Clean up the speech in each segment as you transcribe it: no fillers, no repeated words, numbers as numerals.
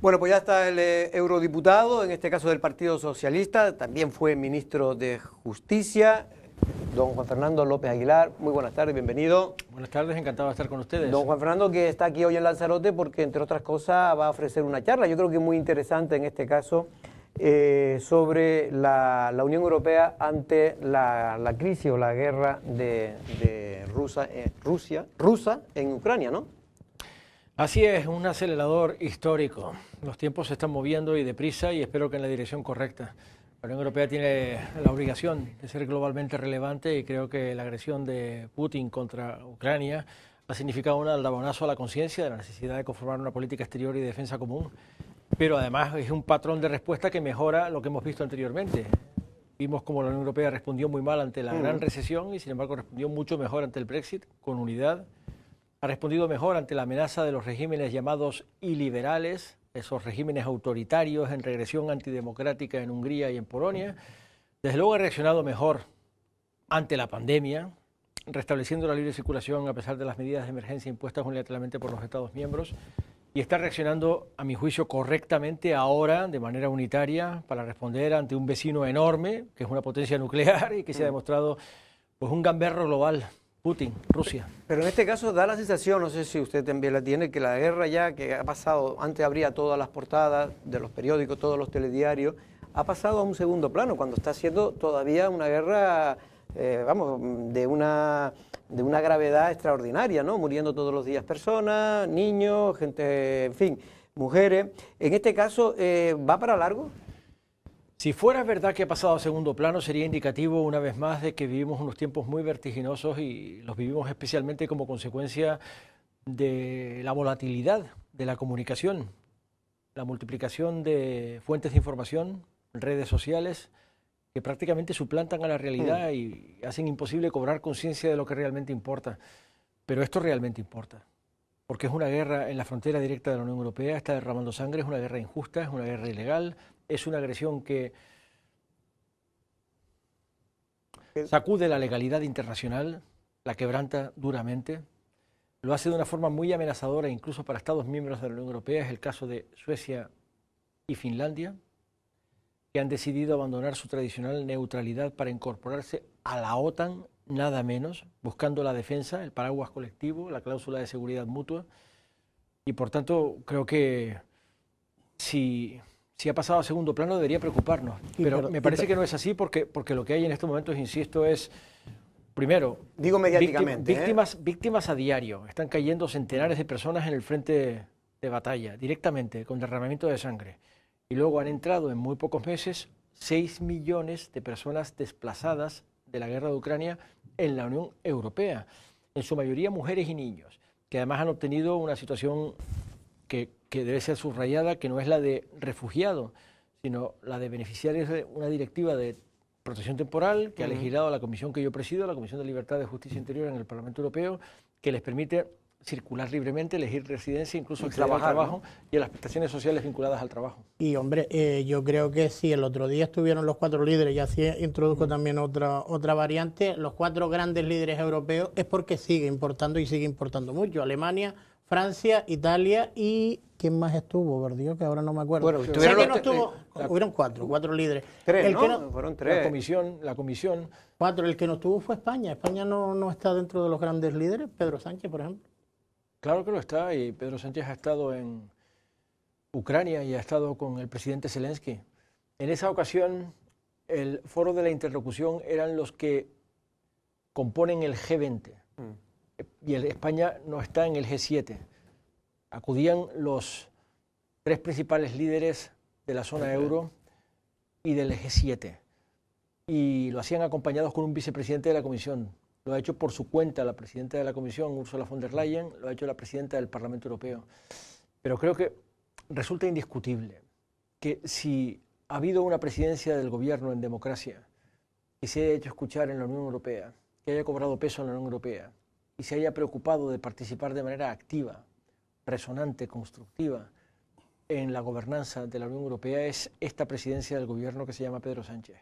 Bueno, pues ya está el eurodiputado, en este caso del Partido Socialista, también fue ministro de Justicia, don Juan Fernando López Aguilar. Muy buenas tardes, bienvenido. Buenas tardes, encantado de estar con ustedes. Don Juan Fernando, que está aquí hoy en Lanzarote porque, entre otras cosas, va a ofrecer una charla, yo creo que muy interesante en este caso, sobre la Unión Europea ante la crisis o la guerra de Rusia en Ucrania, ¿no? Así es, un acelerador histórico. Los tiempos se están moviendo y deprisa y espero que en la dirección correcta. La Unión Europea tiene la obligación de ser globalmente relevante y creo que la agresión de Putin contra Ucrania ha significado un aldabonazo a la conciencia de la necesidad de conformar una política exterior y de defensa común, pero además es un patrón de respuesta que mejora lo que hemos visto anteriormente. Vimos cómo la Unión Europea respondió muy mal ante la gran recesión y sin embargo respondió mucho mejor ante el Brexit, con unidad. Ha respondido mejor ante la amenaza de los regímenes llamados iliberales, esos regímenes autoritarios en regresión antidemocrática en Hungría y en Polonia. Desde luego ha reaccionado mejor ante la pandemia, restableciendo la libre circulación a pesar de las medidas de emergencia impuestas unilateralmente por los Estados miembros, y está reaccionando, a mi juicio, correctamente ahora, de manera unitaria, para responder ante un vecino enorme, que es una potencia nuclear y que se ha demostrado pues, un gamberro global. Putin, Rusia. Pero en este caso da la sensación, no sé si usted también la tiene, que la guerra ya que ha pasado, antes abría todas las portadas de los periódicos, todos los telediarios, ha pasado a un segundo plano, cuando está siendo todavía una guerra, de una gravedad extraordinaria, ¿no? Muriendo todos los días personas, niños, gente, en fin, mujeres. En este caso, ¿va para largo? Si fuera verdad que ha pasado a segundo plano, sería indicativo una vez más de que vivimos unos tiempos muy vertiginosos y los vivimos especialmente como consecuencia de la volatilidad de la comunicación, la multiplicación de fuentes de información, redes sociales, que prácticamente suplantan a la realidad y hacen imposible cobrar conciencia de lo que realmente importa. Pero esto realmente importa, porque es una guerra en la frontera directa de la Unión Europea, está derramando sangre, es una guerra injusta, es una guerra ilegal. Es una agresión que sacude la legalidad internacional, la quebranta duramente, lo hace de una forma muy amenazadora incluso para Estados miembros de la Unión Europea. Es el caso de Suecia y Finlandia, que han decidido abandonar su tradicional neutralidad para incorporarse a la OTAN, nada menos, buscando la defensa, el paraguas colectivo, la cláusula de seguridad mutua. Y por tanto creo que si ha pasado a segundo plano debería preocuparnos, pero me parece que no es así porque lo que hay en estos momentos, insisto, es, primero, digo mediáticamente, víctimas a diario. Están cayendo centenares de personas en el frente de batalla, directamente, con derramamiento de sangre. Y luego han entrado en muy pocos meses 6 millones de personas desplazadas de la guerra de Ucrania en la Unión Europea, en su mayoría mujeres y niños, que además han obtenido una situación que debe ser subrayada, que no es la de refugiado, sino la de beneficiarios de una directiva de protección temporal que ha legislado la comisión que yo presido, la Comisión de Libertad, de Justicia Interior en el Parlamento Europeo, que les permite circular libremente, elegir residencia, incluso acceder al trabajo, ¿no? Y a las prestaciones sociales vinculadas al trabajo. Y hombre, yo creo que si el otro día estuvieron los 4 líderes, y así introduzco también otra variante, los 4 grandes líderes europeos, es porque sigue importando y sigue importando mucho. Alemania, Francia, Italia y... ¿quién más estuvo, Verdió? Que ahora no me acuerdo. Bueno, sé que no estuvo... hubieron 4 líderes. 3, ¿no? Que no, fueron 3. La comisión... 4, el que no estuvo fue España. España no está dentro de los grandes líderes. Pedro Sánchez, por ejemplo. Claro que lo está, y Pedro Sánchez ha estado en Ucrania y ha estado con el presidente Zelensky. En esa ocasión, el foro de la interlocución eran los que componen el G20. Y España no está en el G7. Acudían los 3 principales líderes de la zona euro y del G7. Y lo hacían acompañados con un vicepresidente de la Comisión. Lo ha hecho por su cuenta la presidenta de la Comisión, Ursula von der Leyen, lo ha hecho la presidenta del Parlamento Europeo. Pero creo que resulta indiscutible que si ha habido una presidencia del gobierno en democracia que se haya hecho escuchar en la Unión Europea, que haya cobrado peso en la Unión Europea y se haya preocupado de participar de manera activa, resonante, constructiva en la gobernanza de la Unión Europea, es esta presidencia del gobierno que se llama Pedro Sánchez.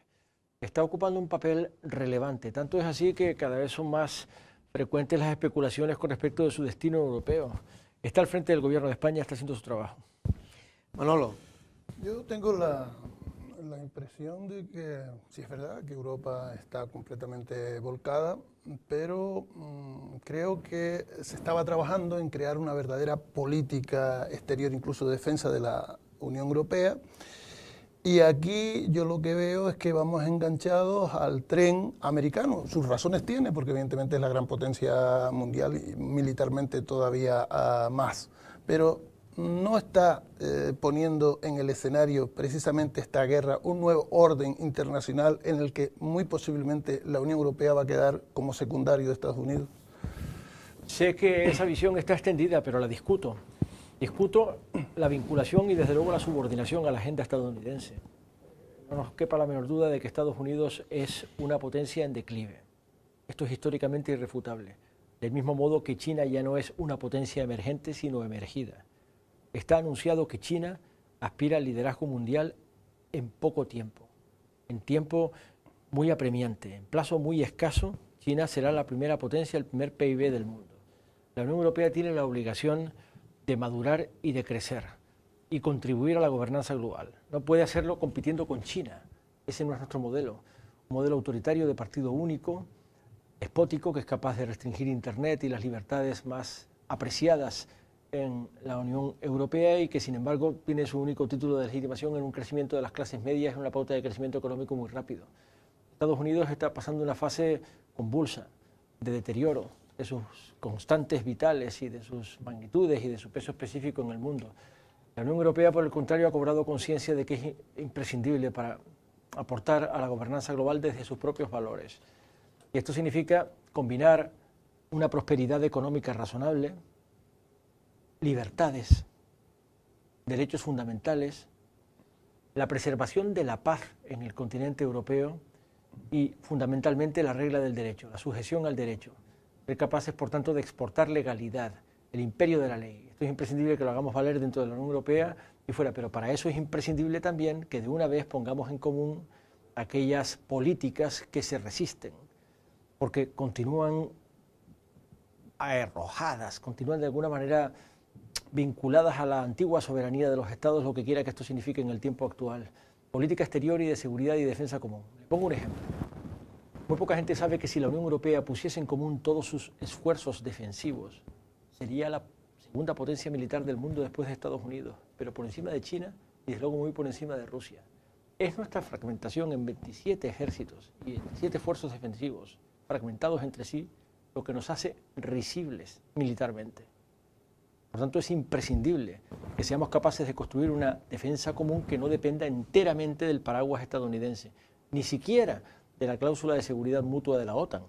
Está ocupando un papel relevante. Tanto es así que cada vez son más frecuentes las especulaciones con respecto de su destino europeo. Está al frente del gobierno de España, está haciendo su trabajo. Manolo. Yo tengo la impresión de que sí es verdad que Europa está completamente volcada, pero creo que se estaba trabajando en crear una verdadera política exterior, incluso de defensa de la Unión Europea. Y aquí yo lo que veo es que vamos enganchados al tren americano. Sus razones tiene, porque evidentemente es la gran potencia mundial y militarmente todavía más. Pero no está poniendo en el escenario precisamente esta guerra un nuevo orden internacional en el que muy posiblemente la Unión Europea va a quedar como secundario de Estados Unidos. Sé que esa visión está extendida, pero la discuto. Discuto la vinculación y desde luego la subordinación a la agenda estadounidense. No nos quepa la menor duda de que Estados Unidos es una potencia en declive. Esto es históricamente irrefutable. Del mismo modo que China ya no es una potencia emergente, sino emergida. Está anunciado que China aspira al liderazgo mundial en poco tiempo, en tiempo muy apremiante, en plazo muy escaso. China será la primera potencia, el primer PIB del mundo. La Unión Europea tiene la obligación de madurar y de crecer y contribuir a la gobernanza global. No puede hacerlo compitiendo con China. Ese no es nuestro modelo. Un modelo autoritario de partido único, despótico, que es capaz de restringir Internet y las libertades más apreciadas en la Unión Europea y que sin embargo tiene su único título de legitimación en un crecimiento de las clases medias, en una pauta de crecimiento económico muy rápido. Estados Unidos está pasando una fase convulsa de deterioro de sus constantes vitales y de sus magnitudes y de su peso específico en el mundo. La Unión Europea, por el contrario, ha cobrado conciencia de que es imprescindible para aportar a la gobernanza global desde sus propios valores. Y esto significa combinar una prosperidad económica razonable, libertades, derechos fundamentales, la preservación de la paz en el continente europeo y, fundamentalmente, la regla del derecho, la sujeción al derecho. Ser capaces, por tanto, de exportar legalidad, el imperio de la ley. Esto es imprescindible que lo hagamos valer dentro de la Unión Europea y fuera, pero para eso es imprescindible también que de una vez pongamos en común aquellas políticas que se resisten, porque continúan arrojadas, continúan de alguna manera vinculadas a la antigua soberanía de los estados, lo que quiera que esto signifique en el tiempo actual. Política exterior y de seguridad y defensa común. Le pongo un ejemplo. Muy poca gente sabe que si la Unión Europea pusiese en común todos sus esfuerzos defensivos, sería la segunda potencia militar del mundo después de Estados Unidos, pero por encima de China y desde luego muy por encima de Rusia. Es nuestra fragmentación en 27 ejércitos y 27 esfuerzos defensivos fragmentados entre sí lo que nos hace risibles militarmente. Por tanto, es imprescindible que seamos capaces de construir una defensa común que no dependa enteramente del paraguas estadounidense, ni siquiera de la cláusula de seguridad mutua de la OTAN,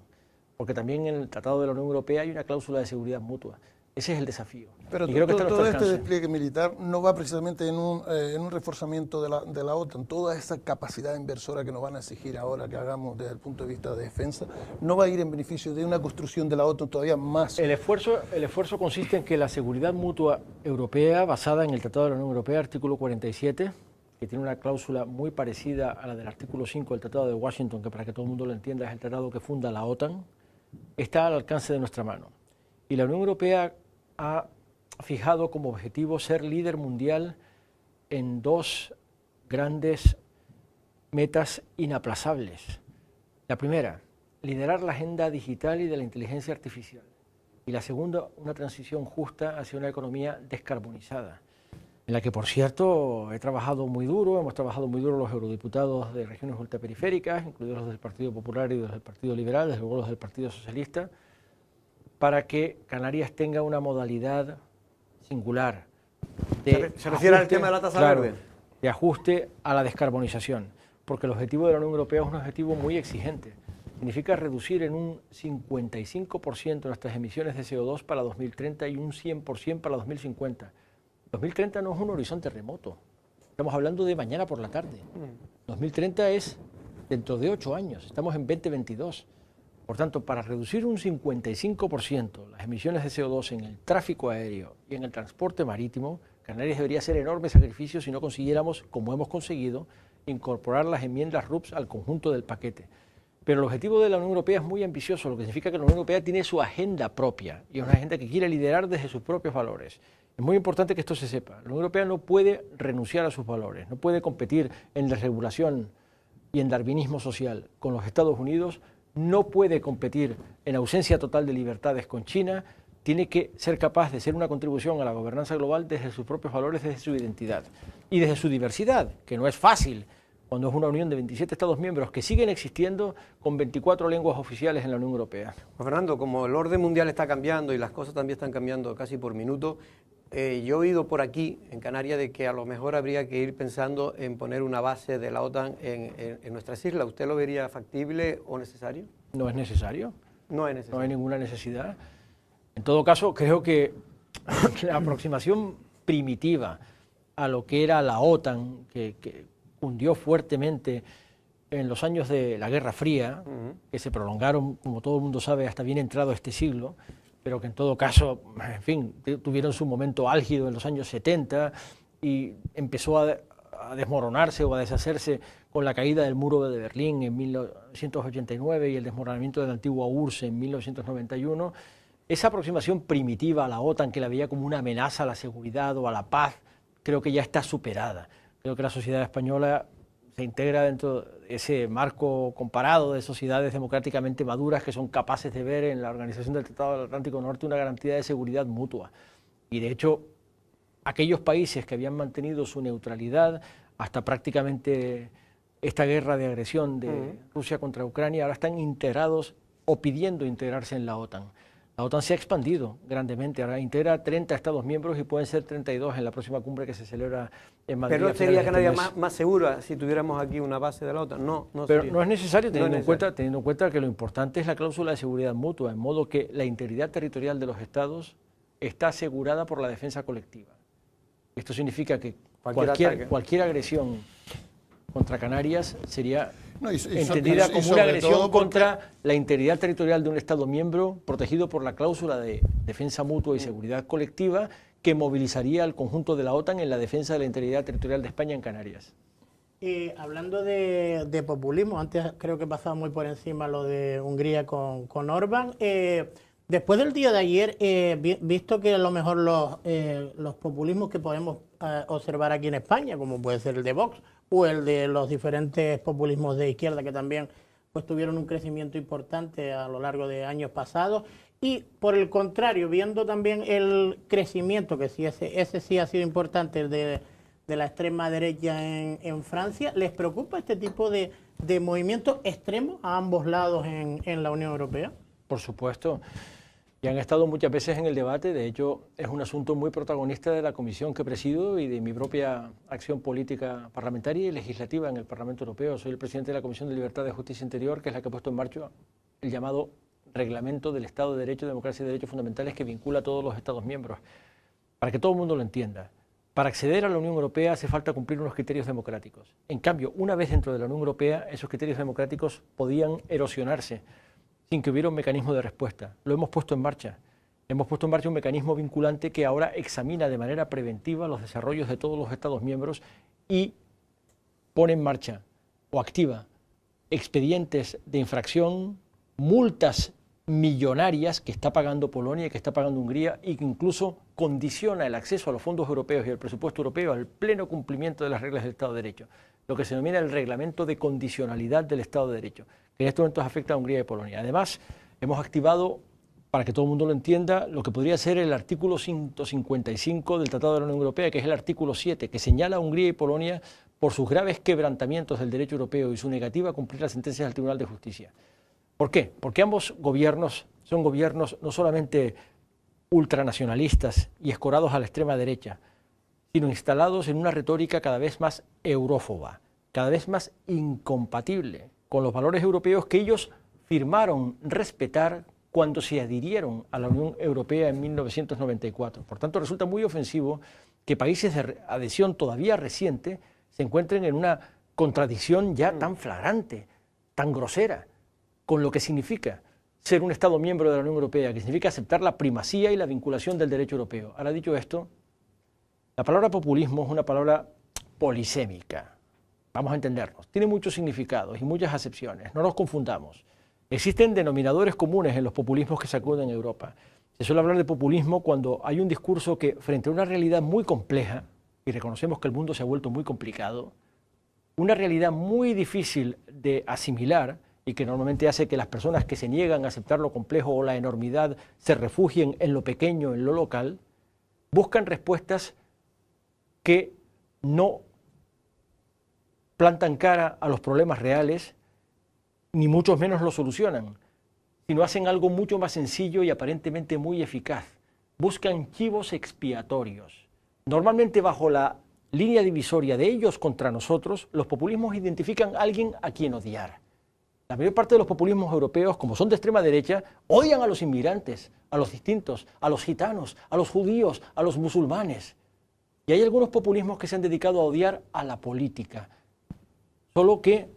porque también en el Tratado de la Unión Europea hay una cláusula de seguridad mutua. Ese es el desafío. Pero todo este despliegue militar no va precisamente en un reforzamiento de la OTAN. Toda esa capacidad inversora que nos van a exigir ahora que hagamos desde el punto de vista de defensa, no va a ir en beneficio de una construcción de la OTAN todavía más. El esfuerzo consiste en que la seguridad mutua europea, basada en el Tratado de la Unión Europea, artículo 47, que tiene una cláusula muy parecida a la del artículo 5 del Tratado de Washington, que para que todo el mundo lo entienda es el tratado que funda la OTAN, está al alcance de nuestra mano. Y la Unión Europea ha fijado como objetivo ser líder mundial en dos grandes metas inaplazables. La primera, liderar la agenda digital y de la inteligencia artificial. Y la segunda, una transición justa hacia una economía descarbonizada, en la que, por cierto, hemos trabajado muy duro los eurodiputados de regiones ultraperiféricas, incluidos los del Partido Popular y los del Partido Liberal, desde luego los del Partido Socialista, para que Canarias tenga una modalidad singular ¿Se refiere al tema de la tasa verde? De ajuste a la descarbonización, porque el objetivo de la Unión Europea es un objetivo muy exigente. Significa reducir en un 55% nuestras emisiones de CO2 para 2030 y un 100% para 2050. 2030 no es un horizonte remoto, estamos hablando de mañana por la tarde. 2030 es dentro de 8 años, estamos en 2022. Por tanto, para reducir un 55% las emisiones de CO2 en el tráfico aéreo y en el transporte marítimo, Canarias debería hacer enormes sacrificios si no consiguiéramos, como hemos conseguido, incorporar las enmiendas RUPS al conjunto del paquete. Pero el objetivo de la Unión Europea es muy ambicioso, lo que significa que la Unión Europea tiene su agenda propia y es una agenda que quiere liderar desde sus propios valores. Es muy importante que esto se sepa. La Unión Europea no puede renunciar a sus valores, no puede competir en desregulación y en darwinismo social con los Estados Unidos, no puede competir en ausencia total de libertades con China, tiene que ser capaz de ser una contribución a la gobernanza global desde sus propios valores, desde su identidad y desde su diversidad, que no es fácil cuando es una unión de 27 Estados miembros que siguen existiendo con 24 lenguas oficiales en la Unión Europea. Juan Fernando, como el orden mundial está cambiando y las cosas también están cambiando casi por minuto, yo he oído por aquí, en Canarias, de que a lo mejor habría que ir pensando en poner una base de la OTAN en nuestras islas. ¿Usted lo vería factible o necesario? No es necesario. No es necesario. No hay ninguna necesidad. En todo caso, creo que la aproximación primitiva a lo que era la OTAN, que hundió fuertemente en los años de la Guerra Fría, que se prolongaron, como todo el mundo sabe, hasta bien entrado este siglo, pero que en todo caso, en fin, tuvieron su momento álgido en los años 70 y empezó a desmoronarse o a deshacerse con la caída del muro de Berlín en 1989 y el desmoronamiento de la antigua URSS en 1991. Esa aproximación primitiva a la OTAN, que la veía como una amenaza a la seguridad o a la paz, creo que ya está superada. Creo que la sociedad española se integra dentro de ese marco comparado de sociedades democráticamente maduras que son capaces de ver en la Organización del Tratado del Atlántico Norte una garantía de seguridad mutua. Y de hecho, aquellos países que habían mantenido su neutralidad hasta prácticamente esta guerra de agresión de Rusia contra Ucrania ahora están integrados o pidiendo integrarse en la OTAN. La OTAN se ha expandido grandemente, ahora integra 30 Estados miembros y pueden ser 32 en la próxima cumbre que se celebra en Madrid. Pero sería Canarias más segura si tuviéramos aquí una base de la OTAN. No Pero sería. no es necesario, teniendo No es necesario. en cuenta que lo importante es la cláusula de seguridad mutua, en modo que la integridad territorial de los Estados está asegurada por la defensa colectiva. Esto significa que cualquier agresión contra Canarias sería entendida como una agresión contra la integridad territorial de un Estado miembro protegido por la cláusula de defensa mutua y seguridad colectiva que movilizaría al conjunto de la OTAN en la defensa de la integridad territorial de España en Canarias. Hablando de populismo, antes creo que pasaba muy por encima lo de Hungría con Orbán. Después del día de ayer, visto que a lo mejor los populismos que podemos observar aquí en España, como puede ser el de Vox o el de los diferentes populismos de izquierda que también pues tuvieron un crecimiento importante a lo largo de años pasados, y por el contrario, viendo también el crecimiento, que sí ese sí ha sido importante, el de la extrema derecha en Francia, ¿les preocupa este tipo de movimientos extremos a ambos lados en la Unión Europea? Por supuesto. Y han estado muchas veces en el debate, de hecho es un asunto muy protagonista de la comisión que presido y de mi propia acción política parlamentaria y legislativa en el Parlamento Europeo. Soy el presidente de la Comisión de Libertad, de Justicia e Interior, que es la que ha puesto en marcha el llamado Reglamento del Estado de Derecho, Democracia y Derechos Fundamentales, que vincula a todos los Estados miembros. Para que todo el mundo lo entienda, para acceder a la Unión Europea hace falta cumplir unos criterios democráticos. En cambio, una vez dentro de la Unión Europea, esos criterios democráticos podían erosionarse sin que hubiera un mecanismo de respuesta. Lo hemos puesto en marcha. Hemos puesto en marcha un mecanismo vinculante que ahora examina de manera preventiva los desarrollos de todos los Estados miembros y pone en marcha o activa expedientes de infracción, multas millonarias que está pagando Polonia y que está pagando Hungría y que incluso condiciona el acceso a los fondos europeos y al presupuesto europeo al pleno cumplimiento de las reglas del Estado de Derecho, lo que se denomina el reglamento de condicionalidad del Estado de Derecho, que en estos momentos afecta a Hungría y Polonia. Además, hemos activado, para que todo el mundo lo entienda, lo que podría ser el artículo 155 del Tratado de la Unión Europea, que es el artículo 7, que señala a Hungría y Polonia por sus graves quebrantamientos del derecho europeo y su negativa a cumplir las sentencias del Tribunal de Justicia. ¿Por qué? Porque ambos gobiernos son gobiernos no solamente ultranacionalistas y escorados a la extrema derecha, sino instalados en una retórica cada vez más eurófoba, cada vez más incompatible con los valores europeos que ellos firmaron respetar cuando se adhirieron a la Unión Europea en 1994. Por tanto, resulta muy ofensivo que países de adhesión todavía reciente se encuentren en una contradicción ya tan flagrante, tan grosera, con lo que significa ser un Estado miembro de la Unión Europea, que significa aceptar la primacía y la vinculación del derecho europeo. Ahora, dicho esto, la palabra populismo es una palabra polisémica. Vamos a entendernos. Tiene muchos significados y muchas acepciones. No nos confundamos. Existen denominadores comunes en los populismos que sacuden Europa. Se suele hablar de populismo cuando hay un discurso que, frente a una realidad muy compleja, y reconocemos que el mundo se ha vuelto muy complicado, una realidad muy difícil de asimilar y que normalmente hace que las personas que se niegan a aceptar lo complejo o la enormidad se refugien en lo pequeño, en lo local, buscan respuestas que no plantan cara a los problemas reales, ni mucho menos los solucionan, sino hacen algo mucho más sencillo y aparentemente muy eficaz. Buscan chivos expiatorios. Normalmente bajo la línea divisoria de ellos contra nosotros, los populismos identifican a alguien a quien odiar. La mayor parte de los populismos europeos, como son de extrema derecha, odian a los inmigrantes, a los distintos, a los gitanos, a los judíos, a los musulmanes. Y hay algunos populismos que se han dedicado a odiar a la política. Solo que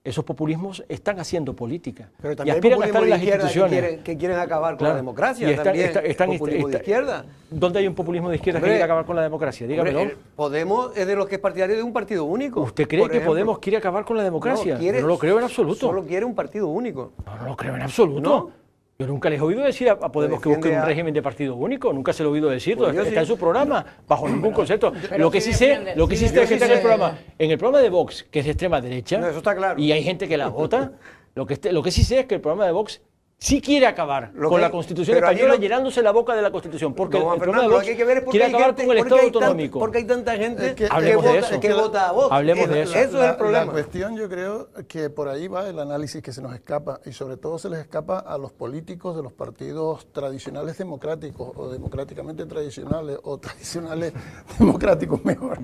esos populismos están haciendo política. Pero también y aspiran a estar en las de izquierda instituciones. que quieren acabar con la democracia. Y Populismo de izquierda. ¿Dónde hay un populismo de izquierda que quiere acabar con la democracia? Dígamelo. Podemos es de los que es partidario de un partido único. ¿Usted cree que Podemos quiere acabar con la democracia? No, no lo creo en absoluto. Solo quiere un partido único. No lo creo en absoluto. ¿No? Yo nunca les he oído decir a Podemos que busquen un régimen de partido único, nunca se lo he oído decir, pues está en su programa, bajo ningún concepto. Lo que sí sé es que está en el programa de Vox, que es de extrema derecha, eso está claro. Y hay gente que la vota, lo que sí sé es que el programa de Vox sí quiere acabar con la Constitución española, llenándose la boca de la Constitución, porque el programa de Vox quiere acabar con el Estado autonómico. Porque hay tanta gente que vota a Vox. Hablemos de eso. Eso es el problema. La cuestión, yo creo que por ahí va el análisis que se nos escapa, y sobre todo se les escapa a los políticos de los partidos tradicionales democráticos, o democráticamente tradicionales, o tradicionales democráticos mejor,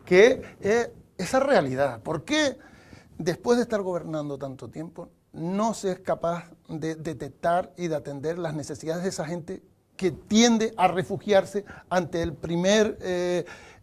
que esa realidad. ¿Por qué después de estar gobernando tanto tiempo no se es capaz de detectar y de atender las necesidades de esa gente que tiende a refugiarse ante el primer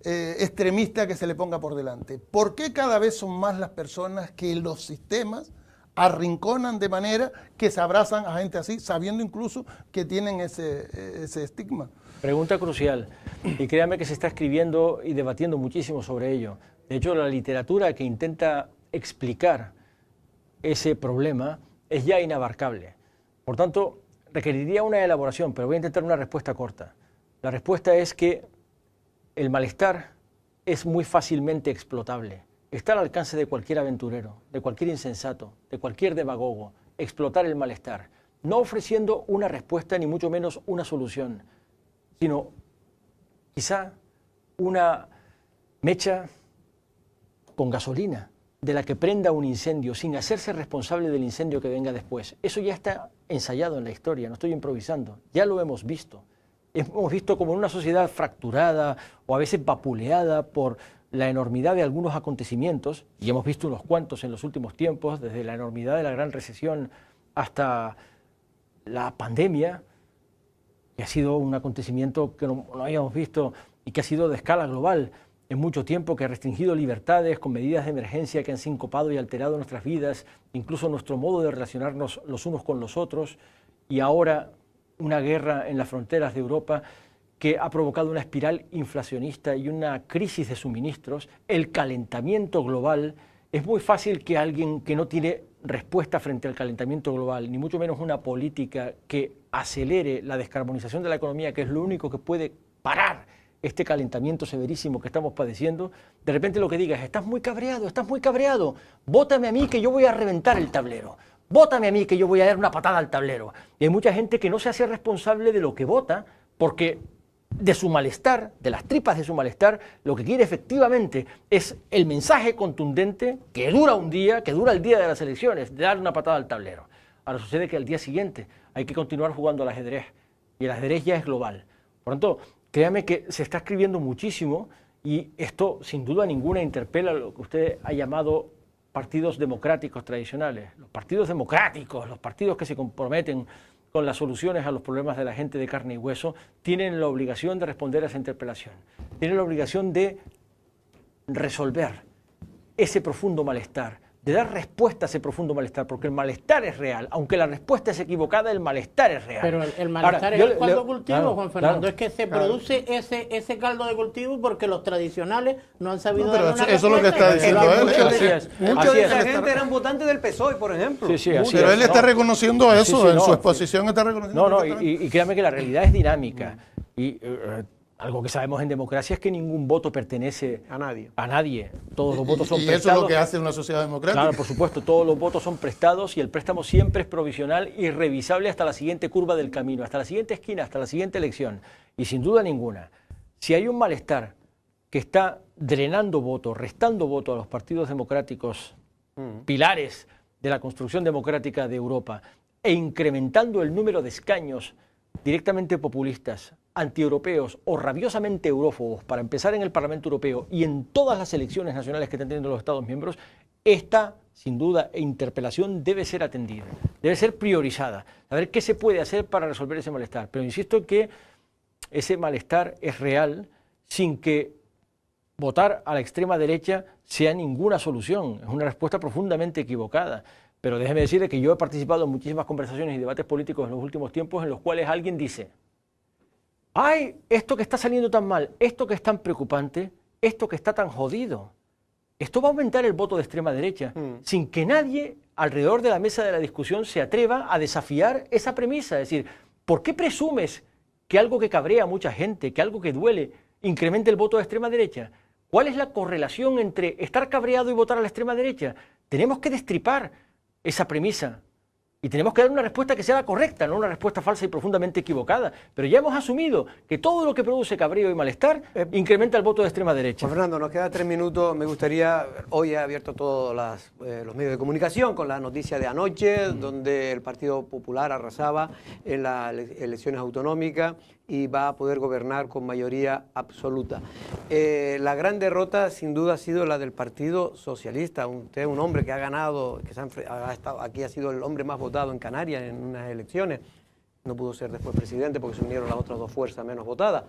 extremista que se le ponga por delante? ¿Por qué cada vez son más las personas que los sistemas arrinconan de manera que se abrazan a gente así, sabiendo incluso que tienen ese estigma? Pregunta crucial, y créame que se está escribiendo y debatiendo muchísimo sobre ello. De hecho, la literatura que intenta explicar ese problema es ya inabarcable. Por tanto, requeriría una elaboración, pero voy a intentar una respuesta corta. La respuesta es que el malestar es muy fácilmente explotable. Está al alcance de cualquier aventurero, de cualquier insensato, de cualquier demagogo, explotar el malestar, no ofreciendo una respuesta ni mucho menos una solución, sino quizá una mecha con gasolina, de la que prenda un incendio sin hacerse responsable del incendio que venga después. Eso ya está ensayado en la historia, no estoy improvisando, ya lo hemos visto. Hemos visto como en una sociedad fracturada o a veces vapuleada por la enormidad de algunos acontecimientos, y hemos visto unos cuantos en los últimos tiempos, desde la enormidad de la gran recesión hasta la pandemia, que ha sido un acontecimiento que no habíamos visto y que ha sido de escala global en mucho tiempo, que ha restringido libertades con medidas de emergencia que han sincopado y alterado nuestras vidas, incluso nuestro modo de relacionarnos los unos con los otros, y ahora una guerra en las fronteras de Europa que ha provocado una espiral inflacionista y una crisis de suministros, el calentamiento global. Es muy fácil que alguien que no tiene respuesta frente al calentamiento global, ni mucho menos una política que acelere la descarbonización de la economía, que es lo único que puede parar este calentamiento severísimo que estamos padeciendo, de repente lo que diga es: estás muy cabreado, vótame a mí que yo voy a reventar el tablero, vótame a mí que yo voy a dar una patada al tablero. Y hay mucha gente que no se hace responsable de lo que vota, porque de su malestar, de las tripas de su malestar, lo que quiere efectivamente es el mensaje contundente que dura un día, que dura el día de las elecciones, de dar una patada al tablero. Ahora sucede que al día siguiente hay que continuar jugando al ajedrez, y el ajedrez ya es global. Por lo tanto, créame que se está escribiendo muchísimo, y esto sin duda ninguna interpela lo que usted ha llamado partidos democráticos tradicionales. Los partidos democráticos, los partidos que se comprometen con las soluciones a los problemas de la gente de carne y hueso, tienen la obligación de responder a esa interpelación. Tienen la obligación de resolver ese profundo malestar, de dar respuesta a ese profundo malestar, porque el malestar es real, aunque la respuesta es equivocada, el malestar es real. Pero el malestar Ahora, es el caldo de cultivo, claro, Juan Fernando, claro, es que se produce ese caldo de cultivo porque los tradicionales no han sabido pero dar una eso es lo que respuesta. está diciendo él. Muchos Así de es. esa gente eran votantes del PSOE, por ejemplo. Sí, sí, así Pero es, él está reconociendo eso, Sí, sí, en su no, exposición está reconociendo. No, no, perfectamente. y créame que la realidad es dinámica. Y algo que sabemos en democracia es que ningún voto pertenece A nadie. a nadie. Todos los votos son Y eso prestados. es lo que hace una sociedad democrática. Claro, por supuesto, todos los votos son prestados y el préstamo siempre es provisional y revisable hasta la siguiente curva del camino, hasta la siguiente esquina, hasta la siguiente elección. Y sin duda ninguna, si hay un malestar que está drenando votos, restando votos a los partidos democráticos, pilares de la construcción democrática de Europa, e incrementando el número de escaños directamente populistas, antieuropeos o rabiosamente eurófobos, para empezar en el Parlamento Europeo y en todas las elecciones nacionales que están teniendo los Estados miembros, esta, sin duda, interpelación debe ser atendida, debe ser priorizada, a ver qué se puede hacer para resolver ese malestar. Pero insisto en que ese malestar es real sin que votar a la extrema derecha sea ninguna solución, es una respuesta profundamente equivocada. Pero déjeme decirle que yo he participado en muchísimas conversaciones y debates políticos en los últimos tiempos en los cuales alguien dice: ¡ay, esto que está saliendo tan mal, esto que es tan preocupante, esto que está tan jodido! Esto va a aumentar el voto de extrema derecha, sin que nadie alrededor de la mesa de la discusión se atreva a desafiar esa premisa. Es decir, ¿por qué presumes que algo que cabrea a mucha gente, que algo que duele, incremente el voto de extrema derecha? ¿Cuál es la correlación entre estar cabreado y votar a la extrema derecha? Tenemos que destripar esa premisa y tenemos que dar una respuesta que sea la correcta, no una respuesta falsa y profundamente equivocada. Pero ya hemos asumido que todo lo que produce cabreo y malestar incrementa el voto de extrema derecha. Juan Fernando, nos queda 3 minutos. Me gustaría, hoy he abierto todos los medios de comunicación con la noticia de anoche, donde el Partido Popular arrasaba en las elecciones autonómicas y va a poder gobernar con mayoría absoluta. La gran derrota, sin duda, ha sido la del Partido Socialista. Usted es un hombre que ha ganado, que ha estado, aquí ha sido el hombre más votado en Canarias en unas elecciones. No pudo ser después presidente porque se unieron las otras dos fuerzas menos votadas.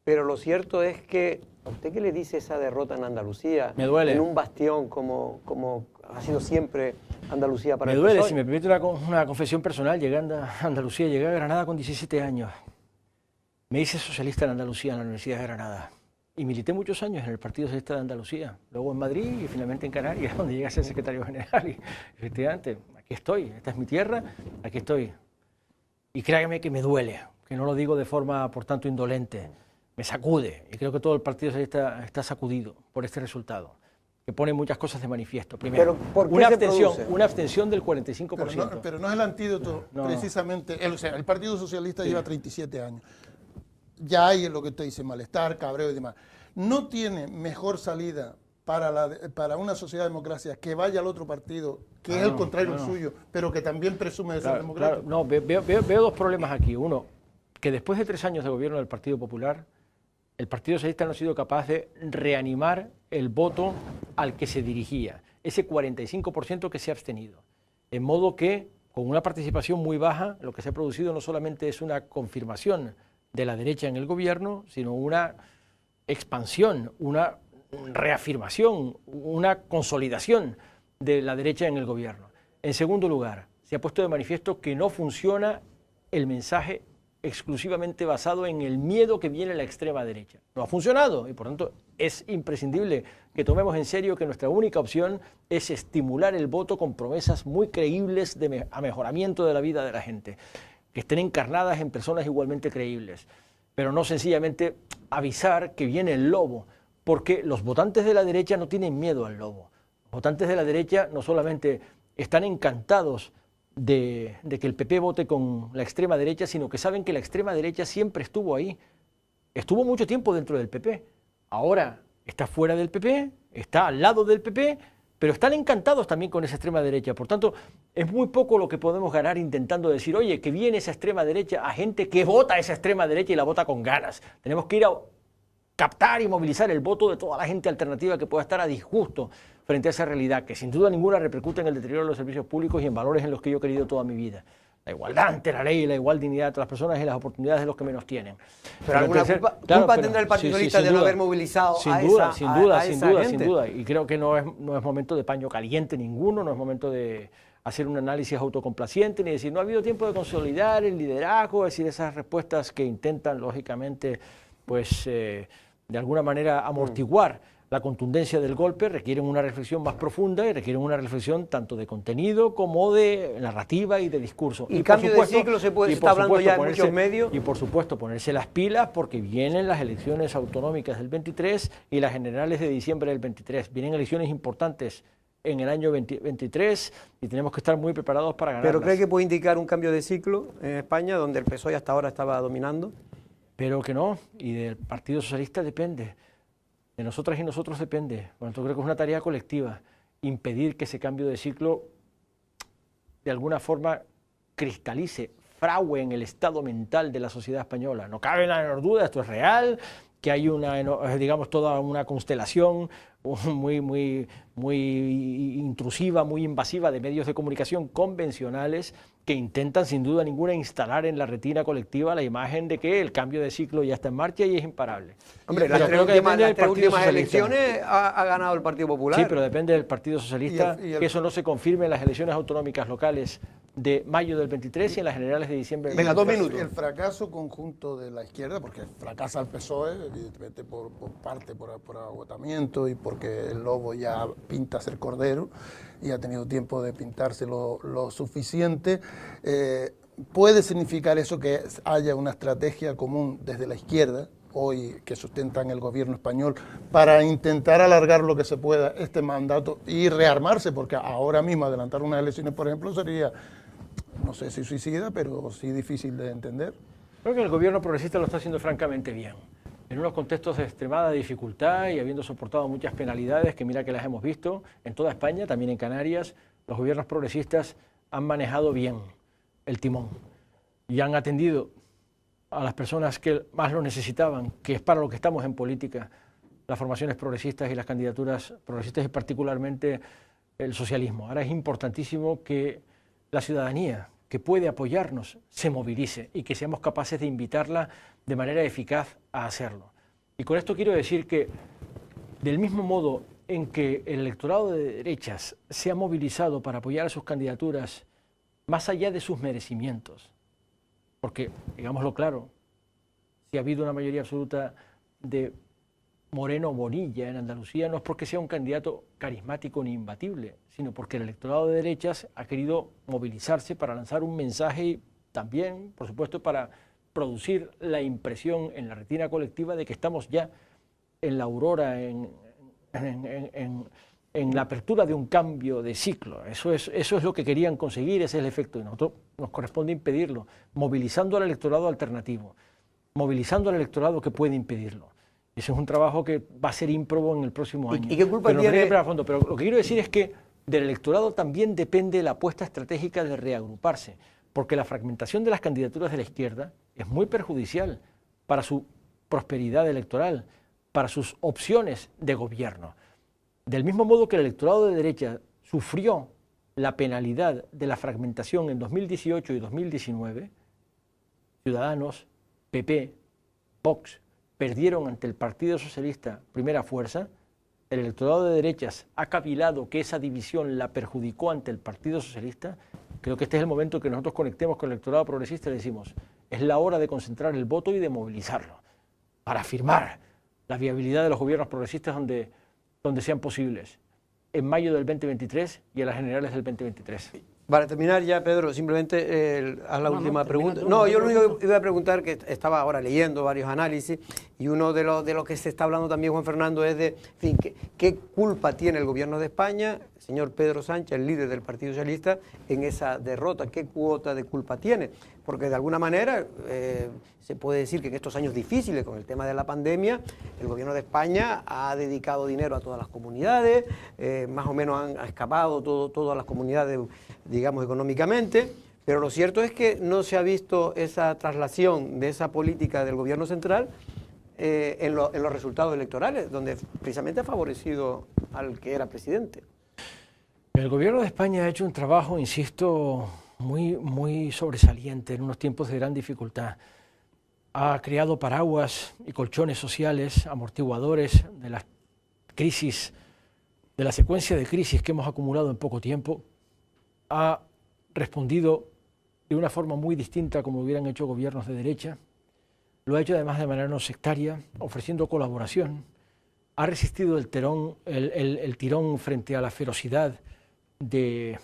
Pero lo cierto es que, ¿a usted qué le dice esa derrota en Andalucía? Me duele. En un bastión como ha sido siempre Andalucía para Me el duele, PSOE. si me permite una confesión personal, llegando a Andalucía, llegué a Granada con 17 años. Me hice socialista en Andalucía, en la Universidad de Granada. Y milité muchos años en el Partido Socialista de Andalucía. Luego en Madrid y finalmente en Canarias, donde llegué a ser secretario general. Y efectivamente, aquí estoy. Esta es mi tierra, aquí estoy. Y créanme que me duele, que no lo digo de forma, por tanto, indolente. Me sacude. Y creo que todo el Partido Socialista está sacudido por este resultado, que pone muchas cosas de manifiesto. Primero, ¿Pero por qué se produce? una abstención del 45%. Pero no es el antídoto, No. precisamente. O sea, el Partido Socialista lleva 37 años. Ya hay lo que usted dice, malestar, cabreo y demás. No tiene mejor salida para una sociedad democrática que vaya al otro partido, que es el contrario al suyo, pero que también presume de ser democrático. No, veo dos problemas aquí. Uno, que después de 3 años de gobierno del Partido Popular, el Partido Socialista no ha sido capaz de reanimar el voto al que se dirigía, ese 45% que se ha abstenido. En modo que, con una participación muy baja, lo que se ha producido no solamente es una confirmación de la derecha en el gobierno, sino una expansión, una reafirmación, una consolidación de la derecha en el gobierno. En segundo lugar, se ha puesto de manifiesto que no funciona el mensaje exclusivamente basado en el miedo que viene de la extrema derecha. No ha funcionado y por tanto es imprescindible que tomemos en serio que nuestra única opción es estimular el voto con promesas muy creíbles a mejoramiento de la vida de la gente, que estén encarnadas en personas igualmente creíbles, pero no sencillamente avisar que viene el lobo, porque los votantes de la derecha no tienen miedo al lobo. Los votantes de la derecha no solamente están encantados de que el PP vote con la extrema derecha, sino que saben que la extrema derecha siempre estuvo ahí. Estuvo mucho tiempo dentro del PP. Ahora está fuera del PP, está al lado del PP, pero están encantados también con esa extrema derecha. Por tanto, es muy poco lo que podemos ganar intentando decir, oye, que viene esa extrema derecha a gente que vota a esa extrema derecha y la vota con ganas. Tenemos que ir a captar y movilizar el voto de toda la gente alternativa que pueda estar a disgusto frente a esa realidad, que sin duda ninguna repercute en el deterioro de los servicios públicos y en valores en los que yo he querido toda mi vida. la igualdad ante la ley, la igual dignidad de las personas y las oportunidades de los que menos tienen. Pero alguna culpa tendrá el Partido Socialista de no haber movilizado sin a duda, esa sin duda, gente. Sin duda. Y creo que no es momento de paño caliente ninguno, no es momento de hacer un análisis autocomplaciente, ni decir, no ha habido tiempo de consolidar el liderazgo, es decir, esas respuestas que intentan, lógicamente, pues, de alguna manera amortiguar la contundencia del golpe, requieren una reflexión más profunda y requieren una reflexión tanto de contenido como de narrativa y de discurso. Y cambio de ciclo se está hablando ya en muchos medios. Y por supuesto ponerse las pilas porque vienen las elecciones autonómicas del 23 y las generales de diciembre del 23. Vienen elecciones importantes en el año 23 y tenemos que estar muy preparados para ganarlas. ¿Pero cree que puede indicar un cambio de ciclo en España, donde el PSOE hasta ahora estaba dominando? Pero que no, y del Partido Socialista depende. De nosotras y nosotros depende. Bueno, yo creo que es una tarea colectiva impedir que ese cambio de ciclo de alguna forma cristalice, fragüe en el estado mental de la sociedad española. No cabe la menor duda, esto es real, que hay digamos, toda una constelación muy intrusiva, muy invasiva de medios de comunicación convencionales que intentan sin duda ninguna instalar en la retina colectiva la imagen de que el cambio de ciclo ya está en marcha y es imparable. Hombre, las tres últimas elecciones ha ganado el Partido Popular. Sí, pero depende del Partido Socialista que eso no se confirme en las elecciones autonómicas locales de mayo del 23 y en las generales de diciembre del 23. Venga, 2 minutos. El fracaso conjunto de la izquierda, porque fracasa el PSOE, evidentemente por agotamiento y porque el lobo ya pinta ser cordero y ha tenido tiempo de pintarse lo suficiente, puede significar eso que haya una estrategia común desde la izquierda, hoy que sustentan el gobierno español, para intentar alargar lo que se pueda este mandato y rearmarse, porque ahora mismo adelantar unas elecciones, por ejemplo, sería, no sé si suicida, pero sí difícil de entender. Creo que el gobierno progresista lo está haciendo francamente bien. En unos contextos de extremada dificultad y habiendo soportado muchas penalidades, que mira que las hemos visto en toda España, también en Canarias, los gobiernos progresistas han manejado bien el timón y han atendido a las personas que más lo necesitaban, que es para lo que estamos en política, las formaciones progresistas y las candidaturas progresistas y particularmente el socialismo. Ahora es importantísimo que la ciudadanía que puede apoyarnos se movilice y que seamos capaces de invitarla de manera eficaz a hacerlo. Y con esto quiero decir que del mismo modo en que el electorado de derechas se ha movilizado para apoyar a sus candidaturas más allá de sus merecimientos, porque, digámoslo claro, si ha habido una mayoría absoluta de Moreno o Bonilla en Andalucía, no es porque sea un candidato carismático ni imbatible, sino porque el electorado de derechas ha querido movilizarse para lanzar un mensaje y también, por supuesto, para producir la impresión en la retina colectiva de que estamos ya en la aurora, en la apertura de un cambio de ciclo. Eso es lo que querían conseguir, ese es el efecto. Y a nosotros nos corresponde impedirlo, movilizando al electorado alternativo, movilizando al electorado que puede impedirlo. Ese es un trabajo que va a ser ímprobo en el próximo año. ¿Y qué culpa tiene? Pero lo que quiero decir es que del electorado también depende la apuesta estratégica de reagruparse, porque la fragmentación de las candidaturas de la izquierda es muy perjudicial para su prosperidad electoral, para sus opciones de gobierno. Del mismo modo que el electorado de derecha sufrió la penalidad de la fragmentación en 2018 y 2019, Ciudadanos, PP, Vox, perdieron ante el Partido Socialista Primera Fuerza, el electorado de derechas ha cavilado que esa división la perjudicó ante el Partido Socialista. Creo que este es el momento que nosotros conectemos con el electorado progresista y le decimos, es la hora de concentrar el voto y de movilizarlo para afirmar la viabilidad de los gobiernos progresistas donde sean posibles, en mayo del 2023 y en las generales del 2023. Para terminar ya, Pedro, simplemente haz la última pregunta. No, yo lo único que iba a preguntar, que estaba ahora leyendo varios análisis, y uno de los que se está hablando también, Juan Fernando, es de, en fin, ¿qué culpa tiene el gobierno de España, el señor Pedro Sánchez, el líder del Partido Socialista, en esa derrota? ¿Qué cuota de culpa tiene? Porque de alguna manera se puede decir que en estos años difíciles con el tema de la pandemia, el gobierno de España ha dedicado dinero a todas las comunidades, más o menos han escapado todas las comunidades, digamos, económicamente, pero lo cierto es que no se ha visto esa traslación de esa política del gobierno central en los resultados electorales, donde precisamente ha favorecido al que era presidente. El gobierno de España ha hecho un trabajo, insisto, muy sobresaliente en unos tiempos de gran dificultad. Ha creado paraguas y colchones sociales, amortiguadores de las crisis, de la secuencia de crisis que hemos acumulado en poco tiempo. Ha respondido de una forma muy distinta como hubieran hecho gobiernos de derecha. Lo ha hecho además de manera no sectaria, ofreciendo colaboración. Ha resistido el tirón frente a la ferocidad de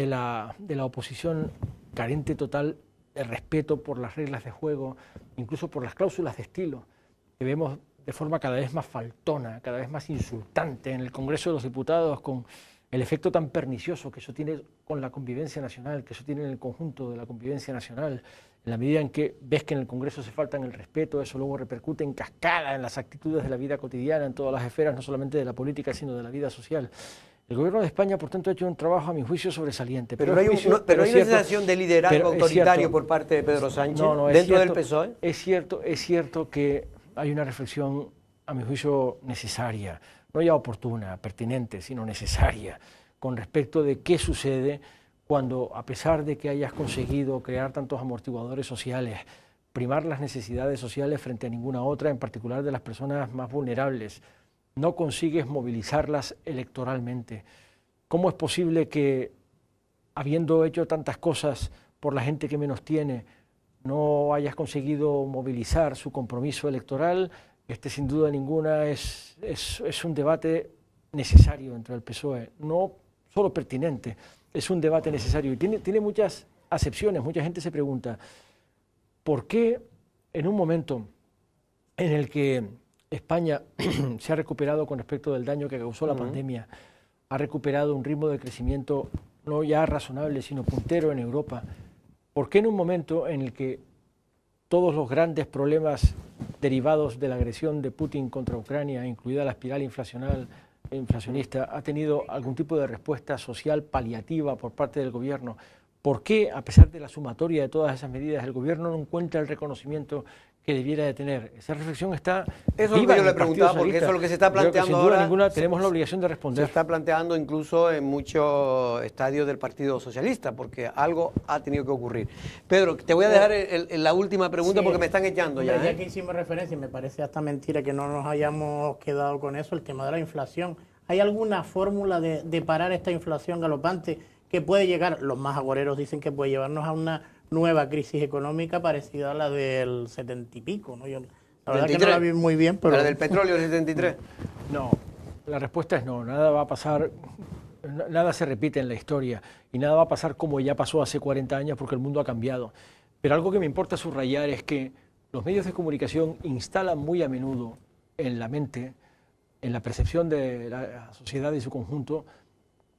la oposición, carente total de respeto por las reglas de juego, incluso por las cláusulas de estilo, que vemos de forma cada vez más faltona, cada vez más insultante en el Congreso de los Diputados, con el efecto tan pernicioso que eso tiene con la convivencia nacional, que eso tiene en el conjunto de la convivencia nacional. En la medida en que ves que en el Congreso se faltan el respeto, eso luego repercute en cascada en las actitudes de la vida cotidiana, en todas las esferas, no solamente de la política, sino de la vida social. El Gobierno de España, por tanto, ha hecho un trabajo, a mi juicio, sobresaliente. Pero hay una sensación de liderazgo autoritario por parte de Pedro Sánchez dentro del PSOE. Es cierto que hay una reflexión, a mi juicio, necesaria, no ya oportuna, pertinente, sino necesaria, con respecto de qué sucede cuando, a pesar de que hayas conseguido crear tantos amortiguadores sociales, primar las necesidades sociales frente a ninguna otra, en particular de las personas más vulnerables, no consigues movilizarlas electoralmente. ¿Cómo es posible que, habiendo hecho tantas cosas por la gente que menos tiene, no hayas conseguido movilizar su compromiso electoral? Sin duda ninguna es un debate necesario dentro del PSOE, no solo pertinente, es un debate necesario y tiene muchas acepciones. Mucha gente se pregunta, ¿por qué en un momento en el que España se ha recuperado con respecto del daño que causó la pandemia, ha recuperado un ritmo de crecimiento no ya razonable, sino puntero en Europa? ¿Por qué en un momento en el que todos los grandes problemas derivados de la agresión de Putin contra Ucrania, incluida la espiral inflacionista, ha tenido algún tipo de respuesta social paliativa por parte del gobierno? ¿Por qué, a pesar de la sumatoria de todas esas medidas, el gobierno no encuentra el reconocimiento que debiera de tener? Esa reflexión está Eso es lo que yo le preguntaba, porque eso es lo que se está planteando sin duda ahora. Ninguna tenemos la obligación de responder. Se está planteando incluso en muchos estadios del Partido Socialista, porque algo ha tenido que ocurrir. Pedro, te voy a dejar la última pregunta porque me están echando ya. Ya que hicimos referencia, y me parece hasta mentira que no nos hayamos quedado con eso, el tema de la inflación. ¿Hay alguna fórmula de parar esta inflación galopante que puede llegar? Los más agoreros dicen que puede llevarnos a una nueva crisis económica parecida a la del 70 y pico, ¿no? Yo, la verdad que no la vi muy bien, pero... ¿La del petróleo del 73? No, la respuesta es no. Nada va a pasar, nada se repite en la historia y nada va a pasar como ya pasó hace 40 años porque el mundo ha cambiado. Pero algo que me importa subrayar es que los medios de comunicación instalan muy a menudo en la mente, en la percepción de la sociedad y su conjunto,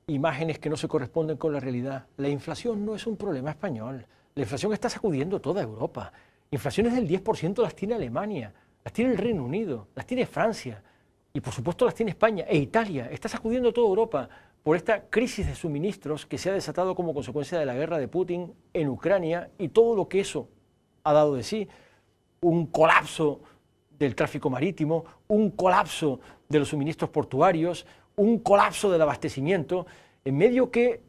imágenes que no se corresponden con la realidad. La inflación no es un problema español. La inflación está sacudiendo toda Europa. Inflaciones del 10% las tiene Alemania, las tiene el Reino Unido, las tiene Francia y por supuesto las tiene España e Italia. Está sacudiendo toda Europa por esta crisis de suministros que se ha desatado como consecuencia de la guerra de Putin en Ucrania y todo lo que eso ha dado de sí. Un colapso del tráfico marítimo, un colapso de los suministros portuarios, un colapso del abastecimiento, en medio que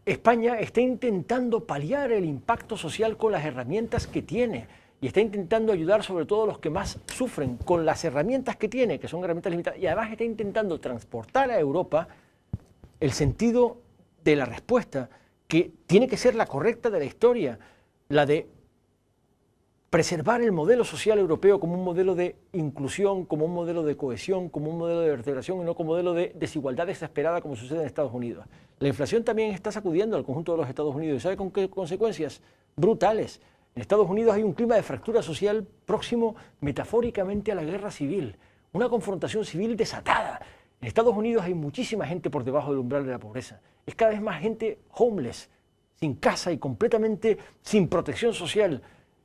España está intentando paliar el impacto social con las herramientas que tiene y está intentando ayudar sobre todo a los que más sufren con las herramientas que tiene, que son herramientas limitadas, y además está intentando transportar a Europa el sentido de la respuesta, que tiene que ser la correcta de la historia, la de preservar el modelo social europeo como un modelo de inclusión, como un modelo de cohesión, como un modelo de vertebración y no como un modelo de desigualdad desesperada como sucede en Estados Unidos. La inflación también está sacudiendo al conjunto de los Estados Unidos. ¿Sabe con qué consecuencias? Brutales. En Estados Unidos hay un clima de fractura social próximo metafóricamente a la guerra civil, una confrontación civil desatada. En Estados Unidos hay muchísima gente por debajo del umbral de la pobreza. Es cada vez más gente homeless, sin casa y completamente sin protección social,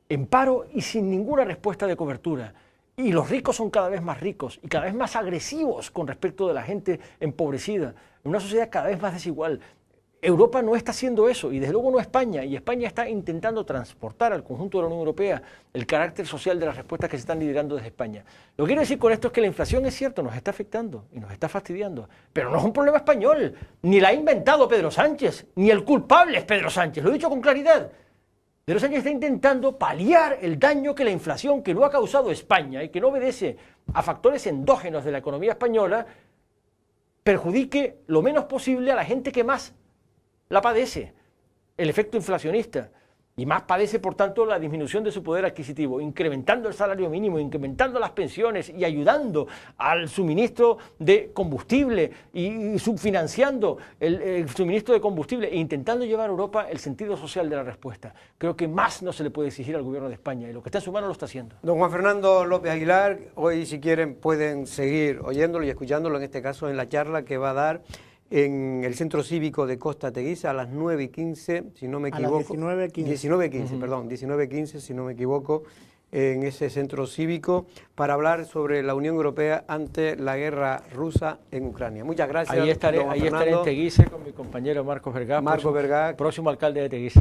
en paro y sin ninguna respuesta de cobertura. Y los ricos son cada vez más ricos y cada vez más agresivos con respecto de la gente empobrecida, en una sociedad cada vez más desigual. Europa no está haciendo eso, y desde luego no España, y España está intentando transportar al conjunto de la Unión Europea el carácter social de las respuestas que se están liderando desde España. Lo que quiero decir con esto es que la inflación, es cierto, nos está afectando y nos está fastidiando, pero no es un problema español, ni la ha inventado Pedro Sánchez, ni el culpable es Pedro Sánchez, lo he dicho con claridad. Pedro Sánchez está intentando paliar el daño que la inflación, que no ha causado España y que no obedece a factores endógenos de la economía española, perjudique lo menos posible a la gente que más la padece, el efecto inflacionista, y más padece, por tanto, la disminución de su poder adquisitivo, incrementando el salario mínimo, incrementando las pensiones y ayudando al suministro de combustible y subfinanciando el suministro de combustible e intentando llevar a Europa el sentido social de la respuesta. Creo que más no se le puede exigir al gobierno de España, y lo que está en su mano lo está haciendo. Don Juan Fernando López Aguilar, hoy si quieren pueden seguir oyéndolo y escuchándolo, en este caso en la charla que va a dar en el Centro Cívico de Costa Teguisa a las 9:15, si no me equivoco. A las 19:15. 19:15, perdón, 19:15, si no me equivoco, en ese centro cívico para hablar sobre la Unión Europea ante la guerra rusa en Ucrania. Muchas gracias. Ahí estaré en Teguise con mi compañero Marcos Vergá. Próximo alcalde de Teguise.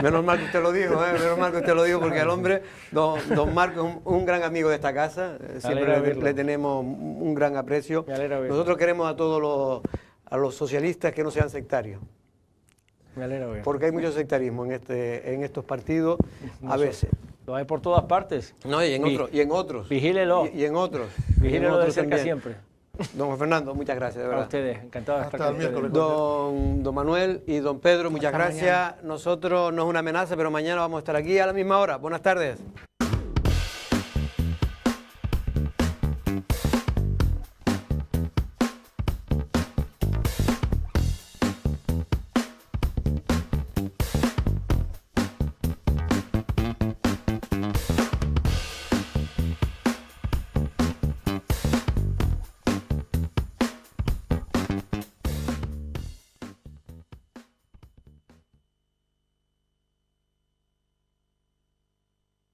Menos mal que usted lo dijo, menos mal que usted lo dijo, porque al hombre, don Marco, es un gran amigo de esta casa, siempre le tenemos un gran aprecio. Nosotros queremos a todos los socialistas que no sean sectarios. Me alegra ver. Porque hay mucho sectarismo en estos partidos, a veces. Lo hay por todas partes. No, y en otros. Vigílelo. Y en otros. Vigílelo de cerca siempre. Don Fernando, muchas gracias, de verdad. A ustedes, encantado de estar con ustedes. Miércoles. Don Manuel y don Pedro, muchas gracias. Mañana. Nosotros no es una amenaza, pero mañana vamos a estar aquí a la misma hora. Buenas tardes.